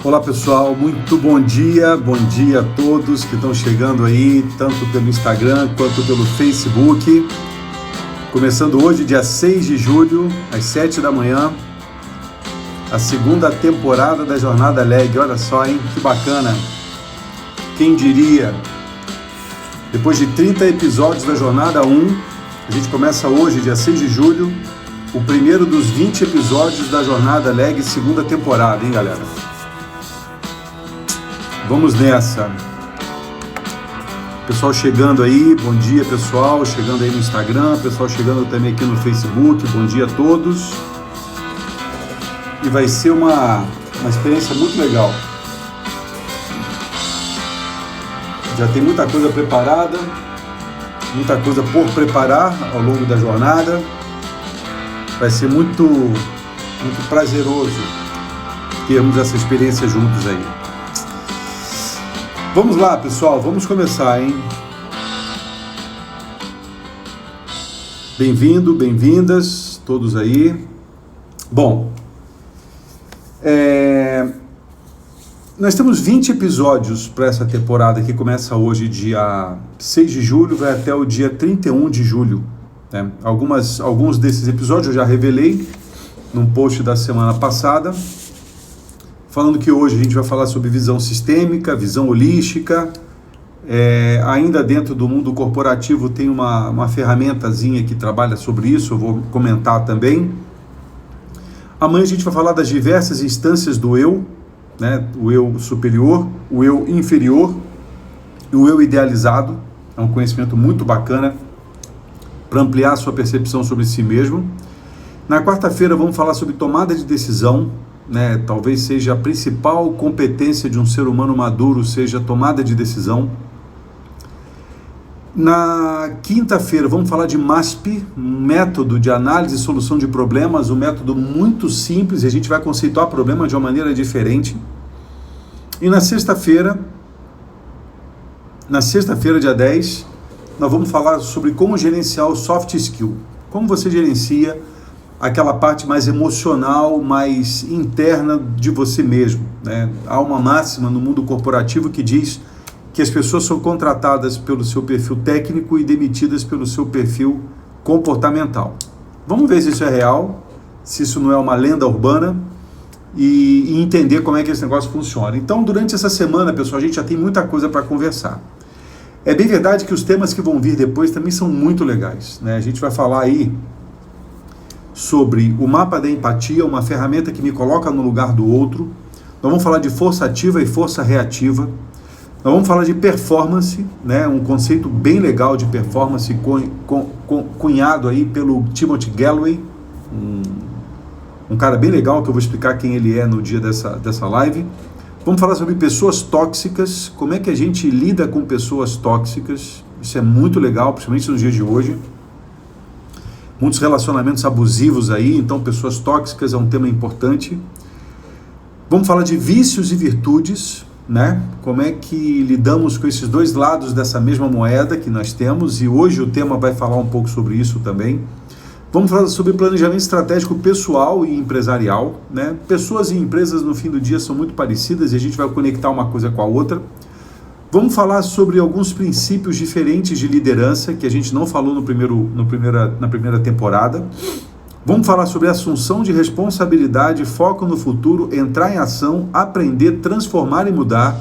Olá pessoal, muito bom dia a todos que estão chegando aí, tanto pelo Instagram quanto pelo Facebook. Começando hoje, dia 6 de julho, às 7 da manhã, a segunda temporada da Jornada Leg. Olha só, hein, que bacana. Quem diria? Depois de 30 episódios da Jornada 1, a gente começa hoje, dia 6 de julho, o primeiro dos 20 episódios da Jornada Leg, segunda temporada, hein, galera? Vamos nessa. Pessoal chegando aí, bom dia pessoal, chegando aí no Instagram, pessoal chegando também aqui no Facebook, bom dia a todos. E vai ser uma experiência muito legal. Já tem muita coisa preparada, muita coisa por preparar ao longo da jornada. Vai ser muito prazeroso termos essa experiência juntos aí. Vamos lá, pessoal, vamos começar, hein? Bem-vindo, bem-vindas, todos aí. Bom, nós temos 20 episódios para essa temporada que começa hoje, dia 6 de julho, vai até o dia 31 de julho. Né? Alguns desses episódios eu já revelei num post da semana passada, falando que hoje a gente vai falar sobre visão sistêmica, visão holística. Ainda dentro do mundo corporativo tem uma ferramentazinha que trabalha sobre isso, eu vou comentar também. Amanhã a gente vai falar das diversas instâncias do eu, né? O eu superior, o eu inferior e o eu idealizado. É um conhecimento muito bacana para ampliar a sua percepção sobre si mesmo. Na quarta-feira vamos falar sobre tomada de decisão, né? Talvez seja a principal competência de um ser humano maduro, seja a tomada de decisão. Na quinta-feira vamos falar de MASP, um método de análise e solução de problemas, um método muito simples, e a gente vai conceituar problema de uma maneira diferente. E na sexta-feira, dia 10, nós vamos falar sobre como gerenciar o soft skill, como você gerencia aquela parte mais emocional, mais interna de você mesmo, né? Há uma máxima no mundo corporativo que diz que as pessoas são contratadas pelo seu perfil técnico e demitidas pelo seu perfil comportamental. Vamos ver se isso é real, se isso não é uma lenda urbana e entender como é que esse negócio funciona. Então, durante essa semana, pessoal, a gente já tem muita coisa para conversar. É bem verdade que os temas que vão vir depois também são muito legais, né? A gente vai falar aí sobre o mapa da empatia, uma ferramenta que me coloca no lugar do outro. Nós vamos falar de força ativa e força reativa. Nós vamos falar de performance, né? Um conceito bem legal de performance cunhado aí pelo Timothy Gallwey, um cara bem legal que eu vou explicar quem ele é no dia dessa live. Vamos falar sobre pessoas tóxicas, como é que a gente lida com pessoas tóxicas. Isso é muito legal, principalmente nos dias de hoje. Muitos relacionamentos abusivos aí, então pessoas tóxicas é um tema importante. Vamos falar de vícios e virtudes, né? Como é que lidamos com esses dois lados dessa mesma moeda que nós temos, e hoje o tema vai falar um pouco sobre isso também. Vamos falar sobre planejamento estratégico pessoal e empresarial, né? Pessoas e empresas no fim do dia são muito parecidas e a gente vai conectar uma coisa com a outra. Vamos falar sobre alguns princípios diferentes de liderança que a gente não falou na primeira temporada. Vamos falar sobre assunção de responsabilidade, foco no futuro, entrar em ação, aprender, transformar e mudar,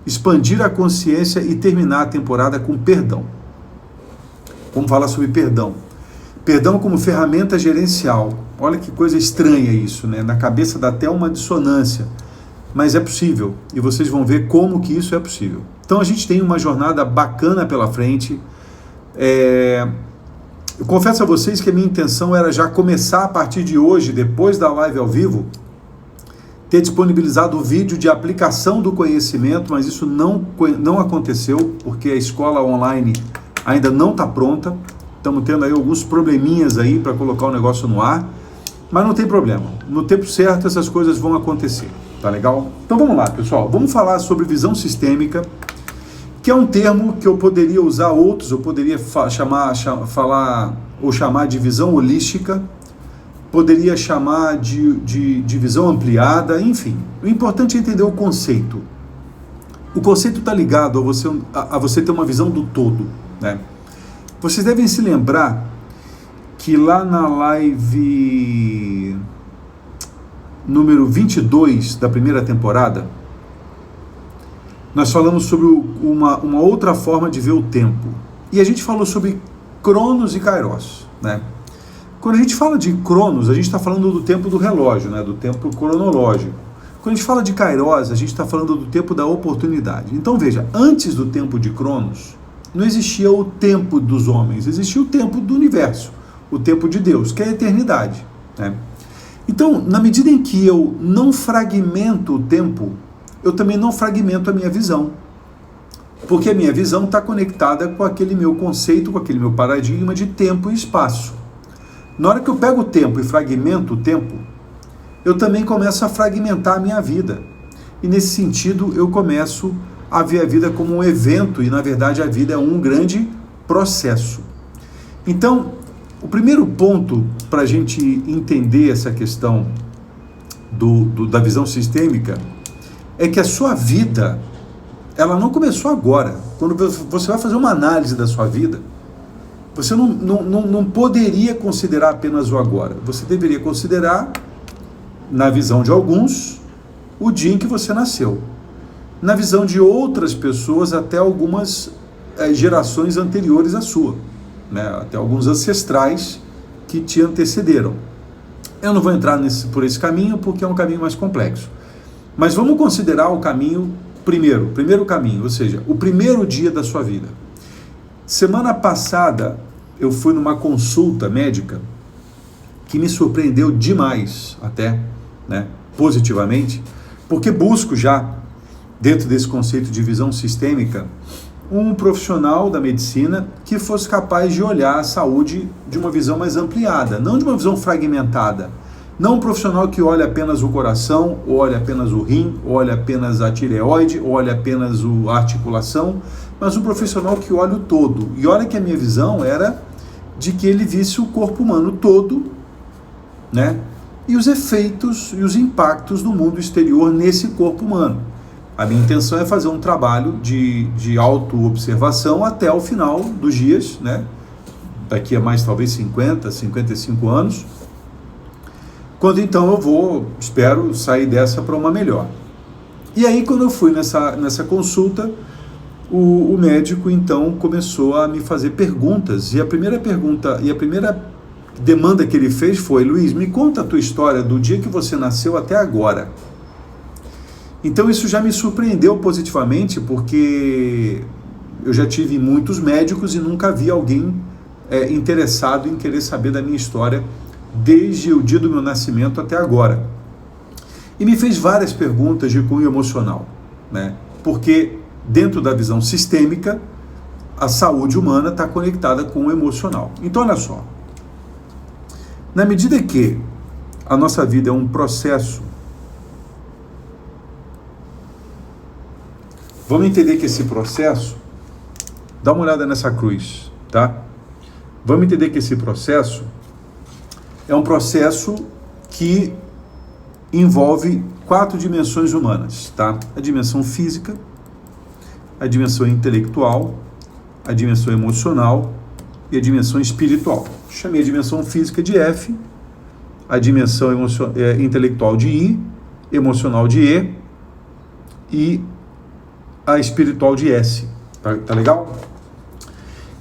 expandir a consciência e terminar a temporada com perdão. Vamos falar sobre perdão. Perdão como ferramenta gerencial. Olha que coisa estranha isso, né? Na cabeça dá até uma dissonância. Mas é possível, e vocês vão ver como que isso é possível. Então a gente tem uma jornada bacana pela frente. Eu confesso a vocês que a minha intenção era já começar a partir de hoje, depois da live ao vivo, ter disponibilizado o vídeo de aplicação do conhecimento, mas isso não aconteceu, porque a escola online ainda não está pronta. Estamos tendo aí alguns probleminhas aí para colocar o negócio no ar. Mas não tem problema, no tempo certo essas coisas vão acontecer, tá legal? Então vamos lá, pessoal, vamos falar sobre visão sistêmica, que é um termo que eu poderia usar outros, eu poderia chamar de visão holística, poderia chamar de visão ampliada, enfim. O importante é entender o conceito. O conceito está ligado a você ter uma visão do todo, né? Vocês devem se lembrar que lá na live número 22 da primeira temporada, nós falamos sobre uma outra forma de ver o tempo. E a gente falou sobre Cronos e Kairos, né? Quando a gente fala de Cronos, a gente está falando do tempo do relógio, né? Do tempo cronológico. Quando a gente fala de Kairos, a gente está falando do tempo da oportunidade. Então veja, antes do tempo de Cronos, não existia o tempo dos homens, existia o tempo do universo, o tempo de Deus, que é a eternidade, né? Então, na medida em que eu não fragmento o tempo, eu também não fragmento a minha visão. Porque a minha visão está conectada com aquele meu conceito, com aquele meu paradigma de tempo e espaço. Na hora que eu pego o tempo e fragmento o tempo, eu também começo a fragmentar a minha vida. E nesse sentido, eu começo a ver a vida como um evento, e na verdade a vida é um grande processo. Então, o primeiro ponto para a gente entender essa questão da visão sistêmica é que a sua vida, ela não começou agora. Quando você vai fazer uma análise da sua vida, você não poderia considerar apenas o agora. Você deveria considerar, na visão de alguns, o dia em que você nasceu. Na visão de outras pessoas, até algumas gerações anteriores à sua, né? Até alguns ancestrais que te antecederam. Eu não vou entrar por esse caminho, porque é um caminho mais complexo. Mas vamos considerar o caminho primeiro caminho, ou seja, o primeiro dia da sua vida. Semana passada, eu fui numa consulta médica que me surpreendeu demais, até, né, positivamente, porque busco já, dentro desse conceito de visão sistêmica, um profissional da medicina que fosse capaz de olhar a saúde de uma visão mais ampliada, não de uma visão fragmentada. Não um profissional que olha apenas o coração, ou olha apenas o rim, ou olha apenas a tireoide, ou olha apenas a articulação, mas um profissional que olha o todo. E olha que a minha visão era de que ele visse o corpo humano todo, né? E os efeitos e os impactos do mundo exterior nesse corpo humano. A minha intenção é fazer um trabalho de auto-observação até o final dos dias, né? Daqui a mais talvez 50, 55 anos, quando então eu espero sair dessa para uma melhor. E aí, quando eu fui nessa consulta, o médico então começou a me fazer perguntas, e a primeira pergunta, e a primeira demanda que ele fez foi: Luiz, me conta a tua história do dia que você nasceu até agora. Então isso já me surpreendeu positivamente, porque eu já tive muitos médicos e nunca vi alguém interessado em querer saber da minha história desde o dia do meu nascimento até agora. E me fez várias perguntas de cunho emocional, né? Porque dentro da visão sistêmica, a saúde humana está conectada com o emocional. Então olha só, na medida que a nossa vida é um processo, vamos entender que esse processo, dá uma olhada nessa cruz, tá? Vamos entender que esse processo é um processo que envolve 4 dimensões humanas, tá? A dimensão física, a dimensão intelectual, a dimensão emocional e a dimensão espiritual. Chamei a dimensão física de F, a dimensão intelectual de I, emocional de E e a espiritual de S. Tá legal?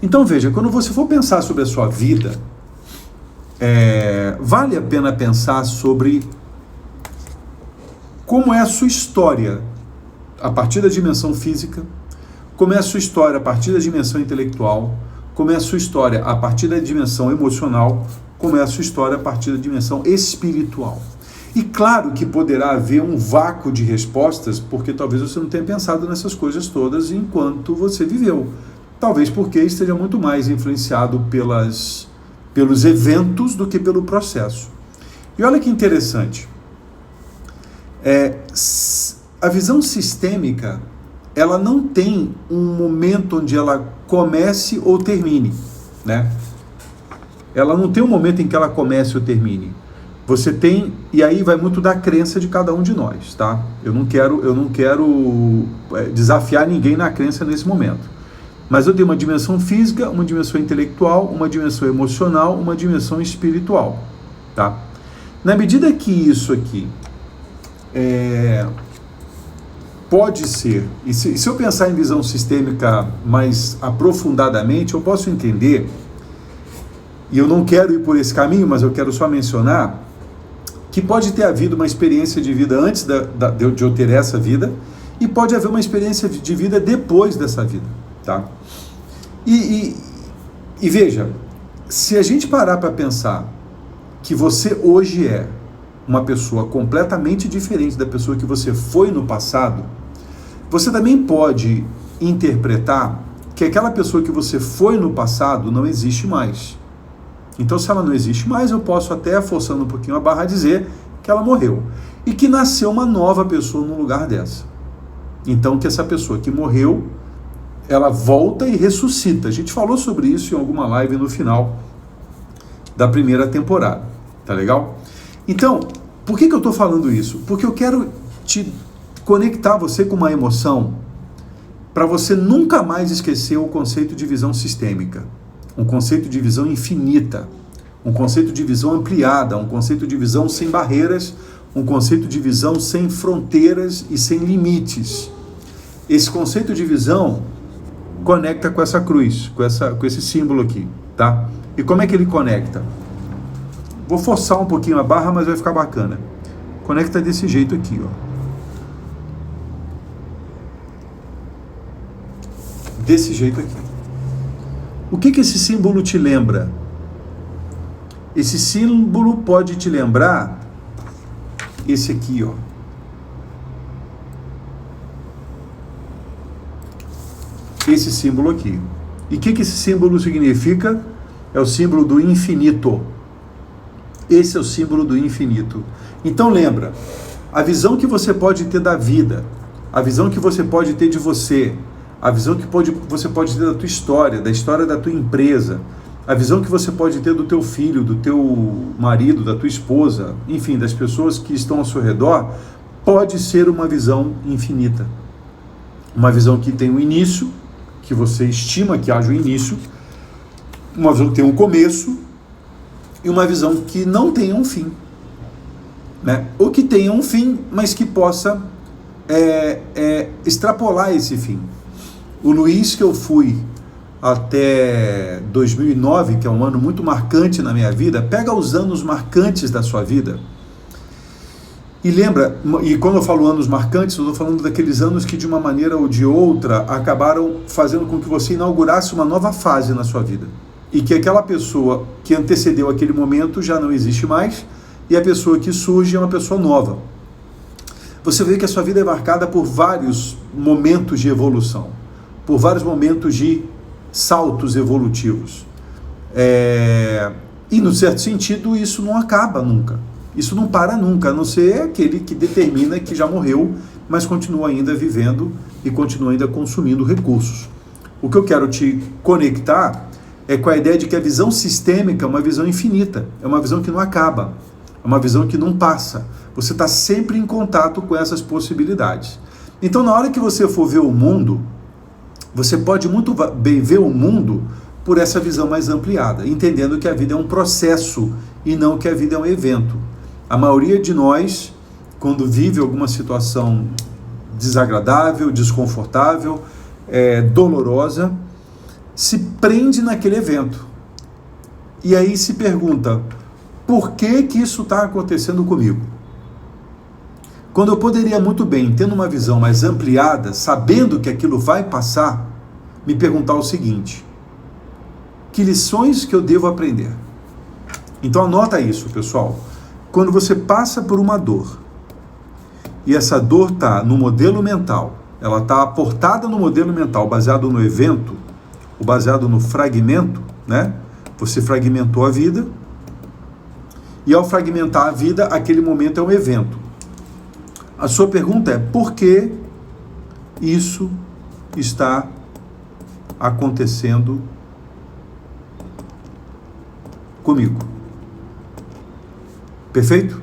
Então veja, quando você for pensar sobre a sua vida, vale a pena pensar sobre como é a sua história a partir da dimensão física, como é a sua história a partir da dimensão intelectual, como é a sua história a partir da dimensão emocional, como é a sua história a partir da dimensão espiritual. E claro que poderá haver um vácuo de respostas, porque talvez você não tenha pensado nessas coisas todas enquanto você viveu. Talvez porque esteja muito mais influenciado pelos eventos do que pelo processo. E olha que interessante, a visão sistêmica, ela não tem um momento onde ela comece ou termine, né? Ela não tem um momento em que ela comece ou termine. Você tem, e aí vai muito da crença de cada um de nós, tá? Eu não quero desafiar ninguém na crença nesse momento. Mas eu tenho uma dimensão física, uma dimensão intelectual, uma dimensão emocional, uma dimensão espiritual, tá? Na medida que isso aqui pode ser, e se eu pensar em visão sistêmica mais aprofundadamente, eu posso entender, e eu não quero ir por esse caminho, mas eu quero só mencionar, que pode ter havido uma experiência de vida antes de eu ter essa vida, e pode haver uma experiência de vida depois dessa vida, tá? E veja, se a gente parar para pensar que você hoje é uma pessoa completamente diferente da pessoa que você foi no passado, você também pode interpretar que aquela pessoa que você foi no passado não existe mais. Então, se ela não existe mais, eu posso até, forçando um pouquinho a barra, dizer que ela morreu. E que nasceu uma nova pessoa no lugar dessa. Então, que essa pessoa que morreu, ela volta e ressuscita. A gente falou sobre isso em alguma live no final da primeira temporada. Tá legal? Então, por que eu estou falando isso? Porque eu quero te conectar você com uma emoção para você nunca mais esquecer o conceito de visão sistêmica. Um conceito de visão infinita, um conceito de visão ampliada, um conceito de visão sem barreiras, um conceito de visão sem fronteiras e sem limites. Esse conceito de visão conecta com essa cruz, com esse símbolo aqui, tá? E como é que ele conecta? Vou forçar um pouquinho a barra, mas vai ficar bacana. Conecta desse jeito aqui, ó. Desse jeito aqui. O que esse símbolo te lembra? Esse símbolo pode te lembrar esse aqui, ó. Esse símbolo aqui. E o que esse símbolo significa? É o símbolo do infinito. Esse é o símbolo do infinito. Então lembra, a visão que você pode ter da vida, a visão que você pode ter de você, a visão que você pode ter da tua história, da história da tua empresa, a visão que você pode ter do teu filho, do teu marido, da tua esposa, enfim, das pessoas que estão ao seu redor, pode ser uma visão infinita. Uma visão que tem um início, que você estima que haja um início, uma visão que tem um começo, e uma visão que não tenha um fim, né? Ou que tenha um fim, mas que possa extrapolar esse fim. O Luiz que eu fui até 2009, que é um ano muito marcante na minha vida, pega os anos marcantes da sua vida e lembra, e quando eu falo anos marcantes, eu estou falando daqueles anos que de uma maneira ou de outra acabaram fazendo com que você inaugurasse uma nova fase na sua vida. E que aquela pessoa que antecedeu aquele momento já não existe mais, e a pessoa que surge é uma pessoa nova. Você vê que a sua vida é marcada por vários momentos de evolução, por vários momentos de saltos evolutivos. E, no certo sentido, isso não acaba nunca. Isso não para nunca, a não ser aquele que determina que já morreu, mas continua ainda vivendo e continua ainda consumindo recursos. O que eu quero te conectar é com a ideia de que a visão sistêmica é uma visão infinita, é uma visão que não acaba, é uma visão que não passa. Você está sempre em contato com essas possibilidades. Então, na hora que você for ver o mundo, você pode muito bem ver o mundo por essa visão mais ampliada, entendendo que a vida é um processo e não que a vida é um evento. A maioria de nós, quando vive alguma situação desagradável, desconfortável, dolorosa, se prende naquele evento. E aí se pergunta, por que isso está acontecendo comigo? Quando eu poderia muito bem, tendo uma visão mais ampliada, sabendo que aquilo vai passar, me perguntar o seguinte, que lições que eu devo aprender? Então anota isso, pessoal. Quando você passa por uma dor, e essa dor está no modelo mental, ela está aportada no modelo mental, baseado no evento, ou baseado no fragmento, né? Você fragmentou a vida, E ao fragmentar a vida, aquele momento é um evento. A sua pergunta é: por que isso está acontecendo comigo? Perfeito?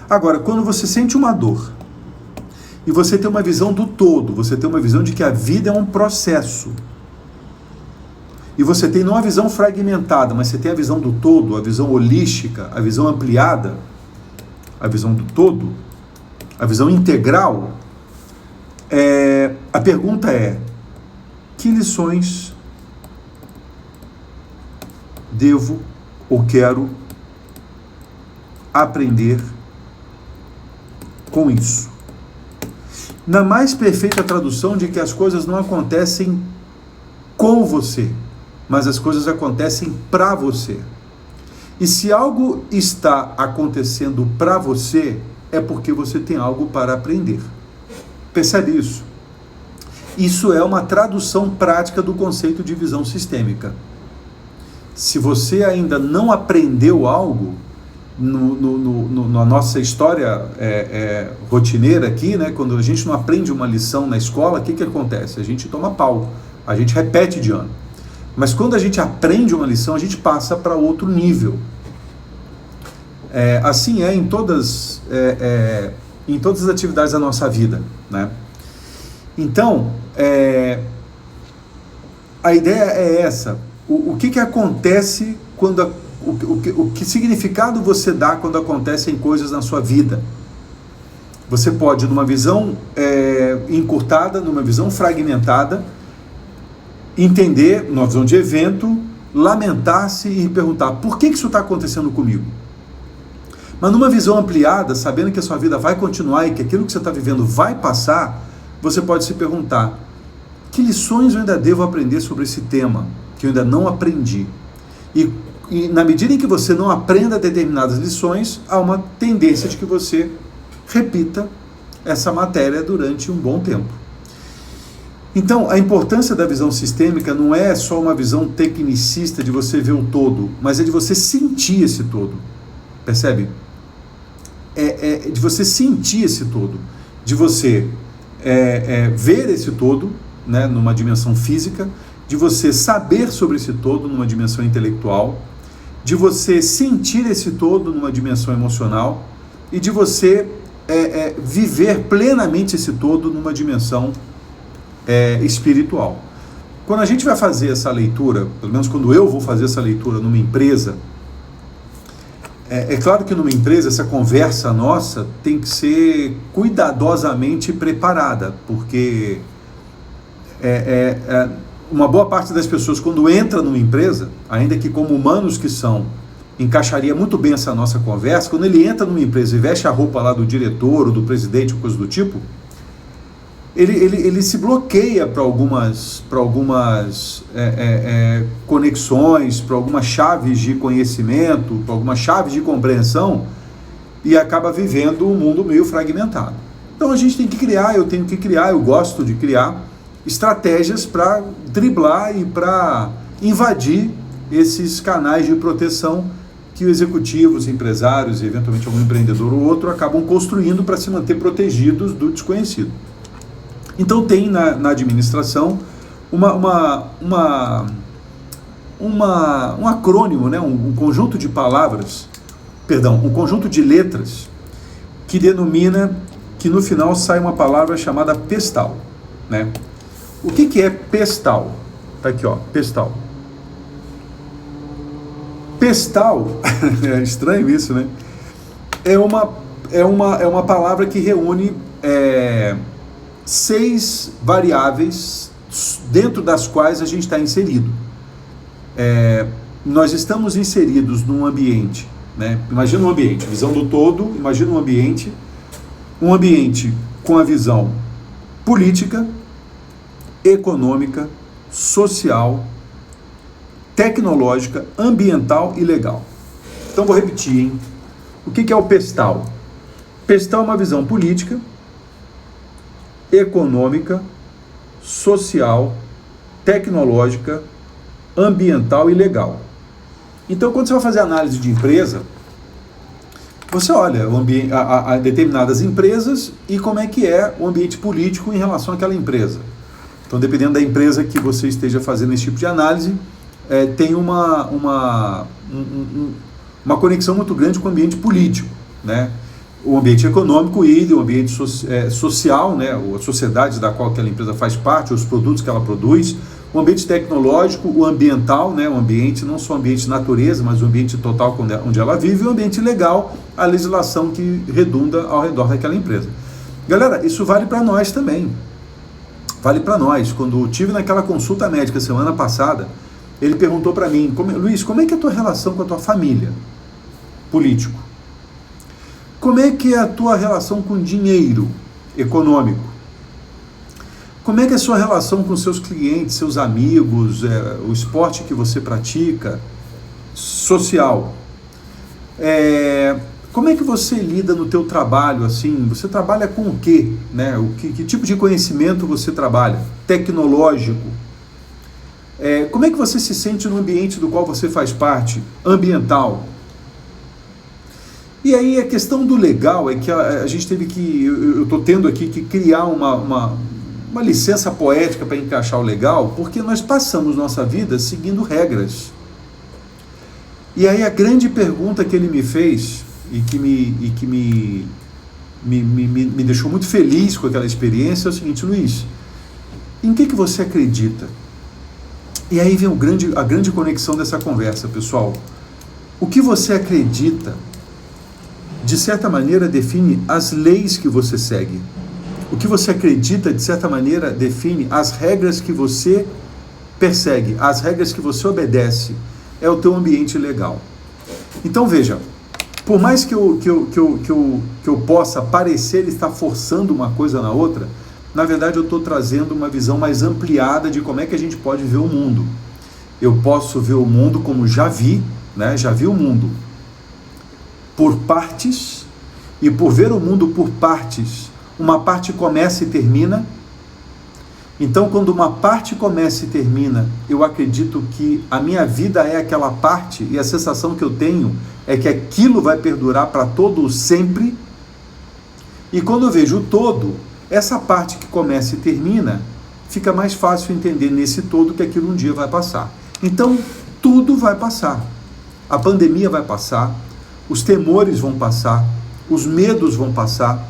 Agora, quando você sente uma dor e você tem uma visão do todo, você tem uma visão de que a vida é um processo, e você tem não a visão fragmentada, mas você tem a visão do todo, a visão holística, a visão ampliada, a visão do todo, a visão integral, a pergunta é: que lições devo ou quero aprender com isso? Na mais perfeita tradução de que as coisas não acontecem com você, mas as coisas acontecem para você. E se algo está acontecendo para você, é porque você tem algo para aprender. Percebe isso? Isso é uma tradução prática do conceito de visão sistêmica. Se você ainda não aprendeu algo, na nossa história rotineira aqui, né, quando a gente não aprende uma lição na escola, o que acontece? A gente toma pau, a gente repete de ano. Mas quando a gente aprende uma lição, a gente passa para outro nível. Assim é em todas as atividades da nossa vida, né? Então, a ideia é essa. O que acontece quando... O que significado você dá quando acontecem coisas na sua vida? Você pode, numa visão encurtada, numa visão fragmentada, entender, numa visão de evento, lamentar-se e perguntar: por que isso está acontecendo comigo? Mas numa visão ampliada, sabendo que a sua vida vai continuar e que aquilo que você está vivendo vai passar, você pode se perguntar: que lições eu ainda devo aprender sobre esse tema que eu ainda não aprendi? E na medida em que você não aprenda determinadas lições, há uma tendência de que você repita essa matéria durante um bom tempo. Então, a importância da visão sistêmica não é só uma visão tecnicista de você ver o todo, mas é de você sentir esse todo. Percebe? É de você sentir esse todo, de você ver esse todo, né, numa dimensão física, de você saber sobre esse todo numa dimensão intelectual, de você sentir esse todo numa dimensão emocional e de você viver plenamente esse todo numa dimensão espiritual. Quando a gente vai fazer essa leitura, pelo menos quando eu vou fazer essa leitura numa empresa, é claro que numa empresa essa conversa nossa tem que ser cuidadosamente preparada, porque uma boa parte das pessoas, quando entra numa empresa, ainda que como humanos que são, encaixaria muito bem essa nossa conversa, quando ele entra numa empresa e veste a roupa lá do diretor ou do presidente ou coisa do tipo, ele se bloqueia para algumas conexões, para algumas chaves de conhecimento, para algumas chaves de compreensão, e acaba vivendo um mundo meio fragmentado. Então a gente tem que criar, eu tenho que criar, eu gosto de criar estratégias para driblar e para invadir esses canais de proteção que os executivos, empresários e eventualmente algum empreendedor ou outro acabam construindo para se manter protegidos do desconhecido. Então tem na administração um acrônimo, né? um conjunto de palavras, um conjunto de letras que denomina que no final sai uma palavra chamada pestal, né? O que é pestal? Tá aqui, ó, pestal. Pestal, é estranho isso, né? É uma palavra que reúne 6 variáveis dentro das quais a gente está inserido. Nós estamos inseridos num ambiente, né? Imagina um ambiente, visão do todo, imagina um ambiente com a visão política, econômica, social, tecnológica, ambiental e legal. Então vou repetir, hein? O que é o pestal? Pestal é uma visão política, econômica, social, tecnológica, ambiental e legal. Então, quando você vai fazer análise de empresa, você olha a determinadas empresas e como é que é o ambiente político em relação àquela empresa. Então, dependendo da empresa que você esteja fazendo esse tipo de análise, tem uma conexão muito grande com o ambiente político, né? O ambiente econômico e o ambiente social, né? A sociedade da qual aquela empresa faz parte, os produtos que ela produz, o ambiente tecnológico, o ambiental, né? O ambiente, não só o ambiente de natureza, mas o ambiente total onde ela vive, e o ambiente legal, a legislação que redunda ao redor daquela empresa. Galera, isso vale para nós também. Vale para nós. Quando eu tive naquela consulta médica semana passada, ele perguntou para mim, Luiz, como é que é a tua relação com a tua família? Político. Como é que é a tua relação com dinheiro? Econômico. Como é que é a sua relação com seus clientes, seus amigos, o esporte que você pratica? Social. Como é que você lida no teu trabalho, assim? Você trabalha com o quê? Né? Que tipo de conhecimento você trabalha? Tecnológico. Como é que você se sente no ambiente do qual você faz parte? Ambiental. E aí a questão do legal é que a gente teve que, eu estou tendo aqui que criar uma licença poética para encaixar o legal, porque nós passamos nossa vida seguindo regras. E aí a grande pergunta que ele me fez, e que me deixou muito feliz com aquela experiência, é o seguinte: Luiz, em que você acredita? E aí vem a grande conexão dessa conversa, pessoal. O que você acredita, de certa maneira, define as leis que você segue. O que você acredita, de certa maneira, define as regras que você persegue, as regras que você obedece. É o teu ambiente legal. Então, veja, por mais que eu possa parecer estar forçando uma coisa na outra, na verdade eu estou trazendo uma visão mais ampliada de como é que a gente pode ver o mundo. Eu posso ver o mundo como já vi, né? Já vi o mundo por partes, e por ver o mundo por partes, uma parte começa e termina. Então, quando uma parte começa e termina, eu acredito que a minha vida é aquela parte, e a sensação que eu tenho é que aquilo vai perdurar para todo sempre. E quando eu vejo o todo, essa parte que começa e termina, fica mais fácil entender nesse todo que aquilo um dia vai passar. Então, tudo vai passar. A pandemia vai passar, os temores vão passar, os medos vão passar,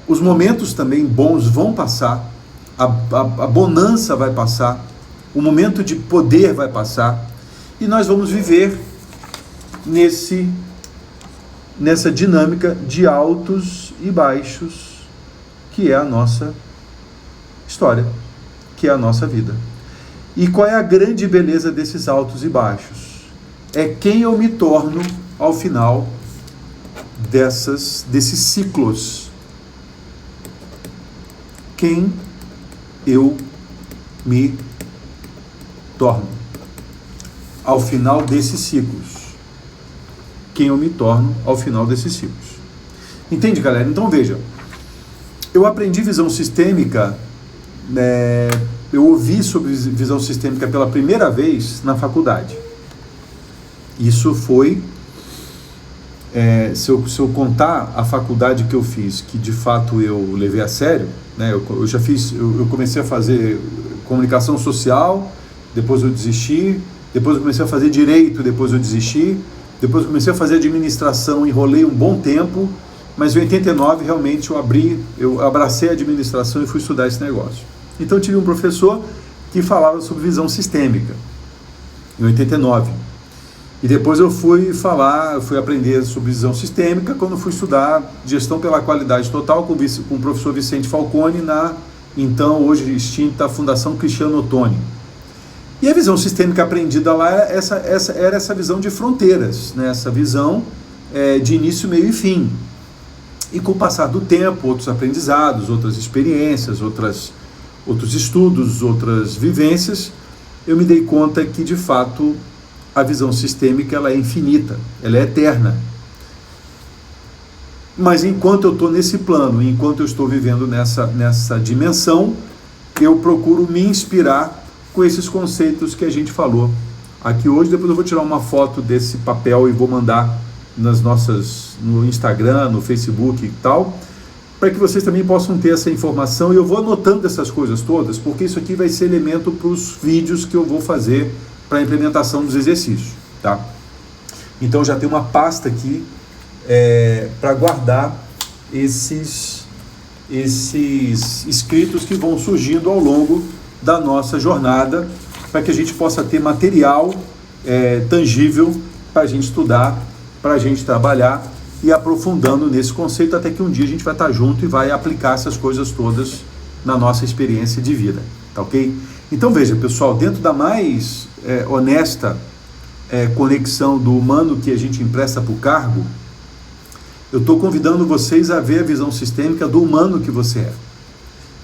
os momentos também bons vão passar, a bonança vai passar, o momento de poder vai passar, e nós vamos viver nessa dinâmica de altos e baixos, que é a nossa história, que é a nossa vida. E qual é a grande beleza desses altos e baixos? É quem eu me torno ao final desses ciclos. Quem eu me torno ao final desses ciclos. Quem eu me torno ao final desses ciclos. Entende, galera? Então veja, eu aprendi visão sistêmica, eu ouvi sobre visão sistêmica pela primeira vez na faculdade. Isso foi, se eu contar a faculdade que eu fiz, que de fato eu levei a sério, né? Eu comecei a fazer comunicação social, depois eu desisti, depois eu comecei a fazer direito, depois eu desisti, depois eu comecei a fazer administração, enrolei um bom tempo, mas em 89 realmente eu abracei a administração e fui estudar esse negócio. Então eu tive um professor que falava sobre visão sistêmica, em 89. E depois eu fui aprender sobre visão sistêmica quando fui estudar gestão pela qualidade total com o professor Vicente Falcone na, então, hoje extinta, Fundação Cristiano Ottoni. E a visão sistêmica aprendida lá era essa visão de fronteiras, né? Essa visão de início, meio e fim. E com o passar do tempo, outros aprendizados, outras experiências, outros estudos, outras vivências, eu me dei conta que, de fato, a visão sistêmica ela é infinita, ela é eterna. Mas enquanto eu estou nesse plano, enquanto eu estou vivendo nessa dimensão, eu procuro me inspirar com esses conceitos que a gente falou aqui hoje. Depois eu vou tirar uma foto desse papel e vou mandar no Instagram, no Facebook e tal, para que vocês também possam ter essa informação. E eu vou anotando essas coisas todas, porque isso aqui vai ser elemento para os vídeos que eu vou fazer para a implementação dos exercícios, tá? Então já tem uma pasta aqui para guardar esses escritos que vão surgindo ao longo da nossa jornada, para que a gente possa ter material tangível para a gente estudar, para a gente trabalhar e aprofundando nesse conceito, até que um dia a gente vai estar junto e vai aplicar essas coisas todas na nossa experiência de vida, tá ok? Então veja, pessoal, dentro da mais honesta conexão do humano que a gente empresta para o cargo, eu estou convidando vocês a ver a visão sistêmica do humano que você é,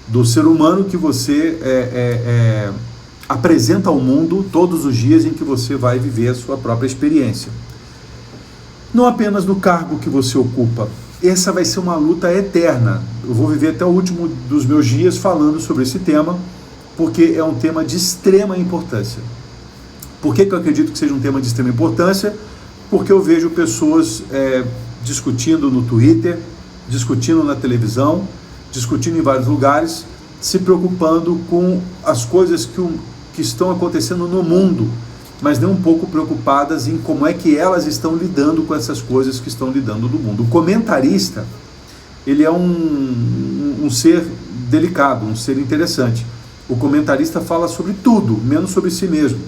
do ser humano que você apresenta ao mundo todos os dias em que você vai viver a sua própria experiência. Não apenas no cargo que você ocupa. Essa vai ser uma luta eterna. Eu vou viver até o último dos meus dias falando sobre esse tema, porque é um tema de extrema importância. Por que eu acredito que seja um tema de extrema importância? Porque eu vejo pessoas discutindo no Twitter, discutindo na televisão, discutindo em vários lugares, se preocupando com as coisas que estão acontecendo no mundo, mas nem um pouco preocupadas em como é que elas estão lidando com essas coisas que estão lidando no mundo. O comentarista, ele é um ser delicado, um ser interessante. O comentarista fala sobre tudo, menos sobre si mesmo.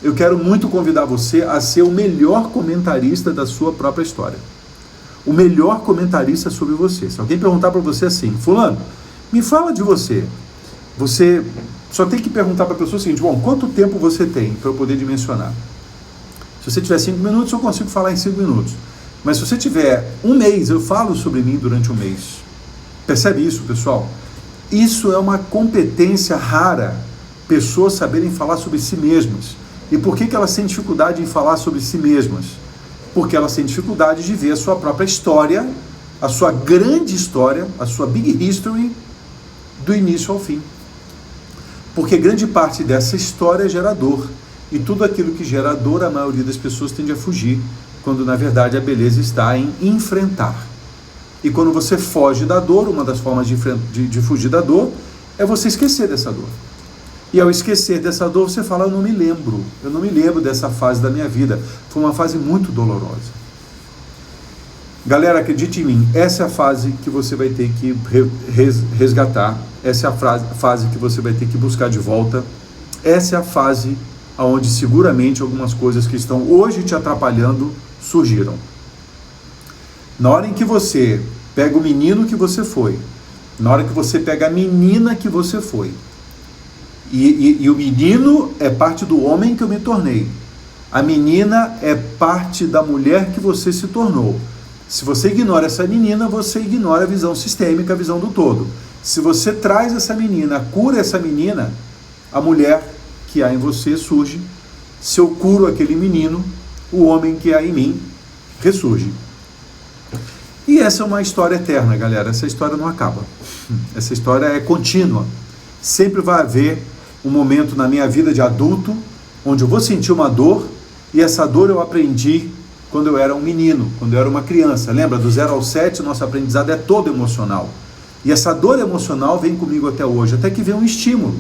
Eu quero muito convidar você a ser o melhor comentarista da sua própria história. O melhor comentarista sobre você. Se alguém perguntar para você assim, fulano, me fala de você. Você só tem que perguntar para a pessoa o seguinte, bom, quanto tempo você tem para eu poder dimensionar? Se você tiver 5 minutos, eu consigo falar em 5 minutos. Mas se você tiver 1 mês, eu falo sobre mim durante 1 mês. Percebe isso, pessoal? Isso é uma competência rara, pessoas saberem falar sobre si mesmas. E por que elas têm dificuldade em falar sobre si mesmas? Porque elas têm dificuldade de ver a sua própria história, a sua grande história, a sua big history, do início ao fim. Porque grande parte dessa história gera dor. E tudo aquilo que gera dor, a maioria das pessoas tende a fugir, quando na verdade a beleza está em enfrentar. E quando você foge da dor, uma das formas de fugir da dor é você esquecer dessa dor. E ao esquecer dessa dor, você fala, eu não me lembro dessa fase da minha vida. Foi uma fase muito dolorosa. Galera, acredite em mim, essa é a fase que você vai ter que resgatar, essa é a fase que você vai ter que buscar de volta, essa é a fase onde seguramente algumas coisas que estão hoje te atrapalhando surgiram. Na hora em que você pega o menino que você foi, na hora que você pega a menina que você foi, e o menino é parte do homem que eu me tornei, a menina é parte da mulher que você se tornou. Se você ignora essa menina, você ignora a visão sistêmica, a visão do todo. Se você traz essa menina, cura essa menina, a mulher que há em você surge. Se eu curo aquele menino, o homem que há em mim ressurge. E essa é uma história eterna, galera. Essa história não acaba. Essa história é contínua. Sempre vai haver um momento na minha vida de adulto onde eu vou sentir uma dor, e essa dor eu aprendi quando eu era um menino, quando eu era uma criança. Lembra, do 0 ao 7, nosso aprendizado é todo emocional. E essa dor emocional vem comigo até hoje, até que vem um estímulo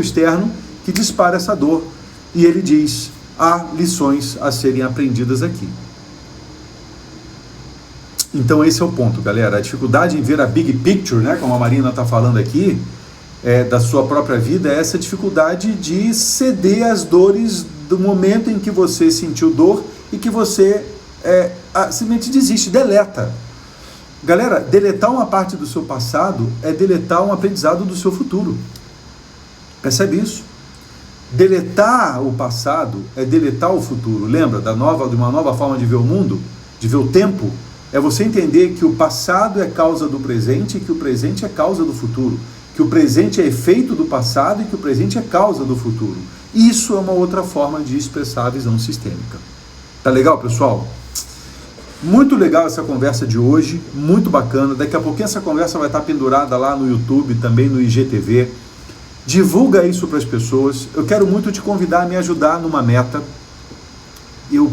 externo que dispara essa dor. E ele diz, há lições a serem aprendidas aqui. Então esse é o ponto, galera. A dificuldade em ver a big picture, né, como a Marina está falando aqui, da sua própria vida, é essa dificuldade de ceder às dores do momento em que você sentiu dor e que você simplesmente desiste, deleta. Galera, deletar uma parte do seu passado é deletar um aprendizado do seu futuro. Percebe isso? Deletar o passado é deletar o futuro. Lembra de uma nova forma de ver o mundo? De ver o tempo? É você entender que o passado é causa do presente e que o presente é causa do futuro. Que o presente é efeito do passado e que o presente é causa do futuro. Isso é uma outra forma de expressar a visão sistêmica. Tá legal, pessoal? Muito legal essa conversa de hoje, muito bacana. Daqui a pouquinho essa conversa vai estar pendurada lá no YouTube, também no IGTV. Divulga isso para as pessoas. Eu quero muito te convidar a me ajudar numa meta. Eu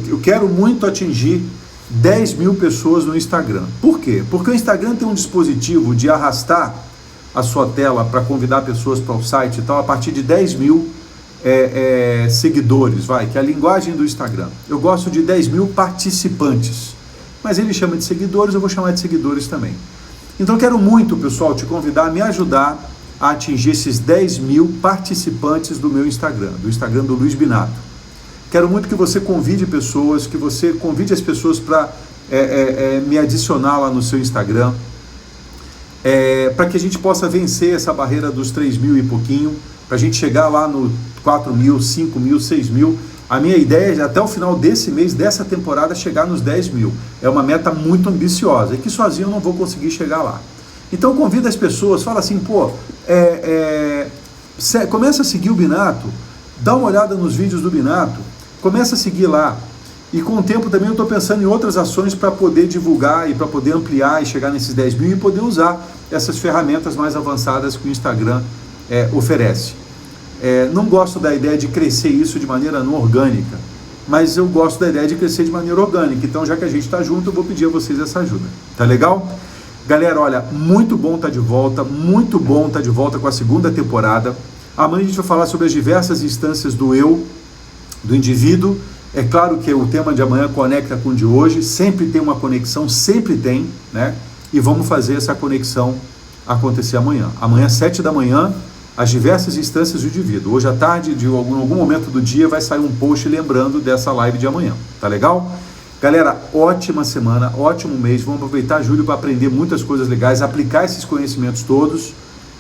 eu quero muito atingir 10 mil pessoas no Instagram. Por quê? Porque o Instagram tem um dispositivo de arrastar a sua tela para convidar pessoas para o site e tal, a partir de 10 mil seguidores, que é a linguagem do Instagram. Eu gosto de 10 mil participantes, mas ele chama de seguidores, eu vou chamar de seguidores também. Então eu quero muito, pessoal, te convidar a me ajudar a atingir esses 10 mil participantes do meu Instagram, do Instagram do Luiz Binato. Quero muito que você convide pessoas, que você convide as pessoas para me adicionar lá no seu Instagram, para que a gente possa vencer essa barreira dos 3 mil e pouquinho, para a gente chegar lá no 4 mil, 5 mil, 6 mil. A minha ideia é até o final desse mês, dessa temporada, chegar nos 10 mil. É uma meta muito ambiciosa e que sozinho eu não vou conseguir chegar lá. Então convida as pessoas, fala assim, começa a seguir o Binato, dá uma olhada nos vídeos do Binato, começa a seguir lá. E com o tempo também eu estou pensando em outras ações para poder divulgar e para poder ampliar e chegar nesses 10 mil e poder usar essas ferramentas mais avançadas que o Instagram oferece. Não gosto da ideia de crescer isso de maneira não orgânica, mas eu gosto da ideia de crescer de maneira orgânica. Então, já que a gente está junto, eu vou pedir a vocês essa ajuda. Tá legal? Galera, olha, muito bom estar de volta, muito bom estar de volta com a segunda temporada. Amanhã a gente vai falar sobre as diversas instâncias do eu, do indivíduo. É claro que o tema de amanhã conecta com o de hoje, sempre tem uma conexão, sempre tem, né? E vamos fazer essa conexão acontecer amanhã. Amanhã, 7 da manhã, as diversas instâncias do indivíduo. Hoje à tarde, em algum momento do dia, vai sair um post lembrando dessa live de amanhã. Tá legal? Galera, ótima semana, ótimo mês. Vamos aproveitar julho para aprender muitas coisas legais, aplicar esses conhecimentos todos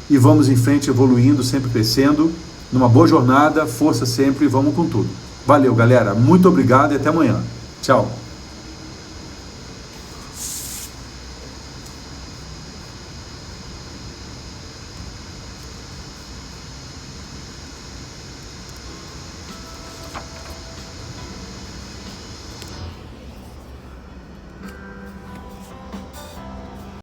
e vamos em frente, evoluindo, sempre crescendo, numa boa jornada, força sempre e vamos com tudo. Valeu, galera. Muito obrigado e até amanhã. Tchau.